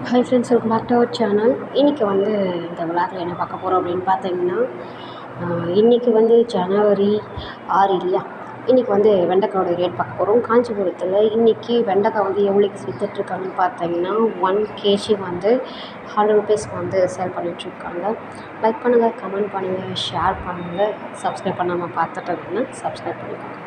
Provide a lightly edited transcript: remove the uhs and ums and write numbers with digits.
Hi friends, welcome back to our channel. இன்றைக்கி இந்த விளாகில் என்ன பார்க்க போகிறோம் அப்படின்னு பார்த்தீங்கன்னா, இன்றைக்கி ஜனவரி 6 இல்லையா. இன்றைக்கி வெண்டைக்காயோட ரேட் பார்க்க போகிறோம். காஞ்சிபுரத்தில் இன்றைக்கி வெண்டைக்காய் எவ்வளோக்கு விற்றுட்ருக்காங்கன்னு பார்த்தீங்கன்னா 1 kg 100 ரூபீஸ்க்கு சேல் பண்ணிகிட்ருக்காங்க. லைக் பண்ணுங்கள், கமெண்ட் பண்ணுங்கள், ஷேர் பண்ணுங்கள். சப்ஸ்கிரைப் பண்ணாமல் பார்த்துட்டு இருந்தீங்கன்னா சப்ஸ்கிரைப் பண்ணிக்கோங்க.